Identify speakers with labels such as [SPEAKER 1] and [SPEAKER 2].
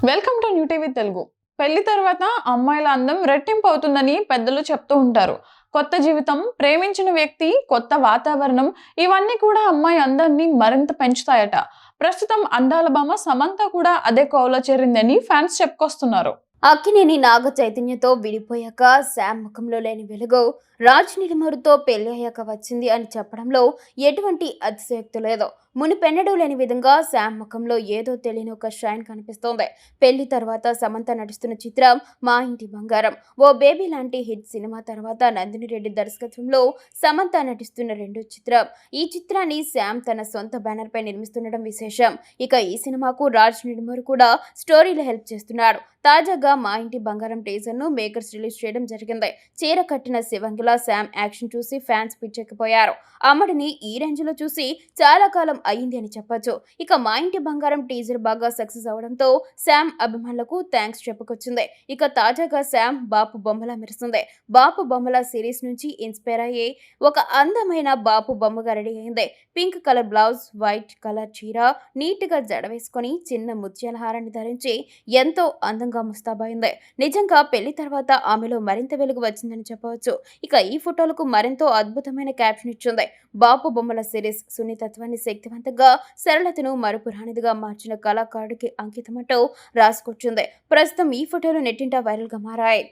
[SPEAKER 1] Welcome to new TV Telugu. పెళ్లి తర్వాత అమ్మాయిల అందం రెట్టింపు అవుతుందని పెద్దలు చెప్తూ ఉంటారు. కొత్త జీవితం, ప్రేమించిన వ్యక్తి, కొత్త వాతావరణం ఇవన్నీ కూడా అమ్మాయి అందాన్ని మరింత పెంచుతాయట. ప్రస్తుతం అందాల భామ సమంత కూడా అదే కోవలో చేరిందని ఫ్యాన్స్ చెప్పుకొస్తున్నారు.
[SPEAKER 2] అక్కినేని నాగ చైతన్యతో విడిపోయాక శామ్ ముఖంలో లేని వెలుగు రాజ్ నిడిమరుతో పెళ్లి అయ్యాక వచ్చింది అని చెప్పడంలో ఎటువంటి అతిశయోక్తి లేదు. మునిపెన్నడూ లేని విధంగా శామ్ ముఖంలో ఏదో తెలియని ఒక షైన్ కనిపిస్తోంది. పెళ్లి తర్వాత సమంత నటిస్తున్న చిత్రం మా ఇంటి బంగారం. ఓ బేబీ లాంటి హిట్ సినిమా తర్వాత నందిని రెడ్డి దర్శకత్వంలో సమంత నటిస్తున్న రెండో చిత్రం. ఈ చిత్రాన్ని శామ్ తన సొంత బ్యానర్ పై నిర్మిస్తుండడం విశేషం. ఇక ఈ సినిమాకు రాజ్ నిడిమరు కూడా స్టోరీలో హెల్ప్ చేస్తున్నాడు. తాజాగా మా ఇంటి బంగారం టీజర్ ను మేకర్స్ రిలీజ్ చేయడం జరిగింది. చీర కట్టిన శివంగిలా శామ్ యాక్షన్ చూసి ఫ్యాన్స్ పిచ్చెక్కిపోయారు. అమ్మడిని ఈ రేంజ్ లో చూసి చాలా కాలం అయ్యింది అని చెప్పొచ్చు. ఇక మా ఇంటి బంగారం టీజర్ బాగా సక్సెస్ అవడంతో శామ్ అభిమానులకు థ్యాంక్స్ చెప్పుకొచ్చింది. ఇక తాజాగా శామ్ బాపు బొమ్మలా మెరుస్తుంది. బాపు బొమ్మల సిరీస్ నుంచి ఇన్స్పైర్ అయ్యి ఒక అందమైన బాపు బొమ్మగా రెడీ అయింది. Pink colour blouse, white colour చీర, నీట్ గా జడ వేసుకొని చిన్న ముత్యాల హారాన్ని ధరించి ఎంతో అందంగా ముస్తాబైంది. నిజంగా పెళ్లి తర్వాత ఆమెలో మరింత వెలుగు వచ్చిందని చెప్పవచ్చు. ఇక ఈ ఫోటోలకు మరెంతో అద్భుతమైన క్యాప్షన్ ఇచ్చింది. బాపు బొమ్మల సిరీస్ సున్నితత్వాన్ని శక్తివంతంగా, సరళతను మరుపురానిదిగా మార్చిన కళాకారుడికి అంకితమంటూ రాసుకొచ్చింది. ప్రస్తుతం ఈ ఫోటోలు నెట్టింట వైరల్ గా మారాయి.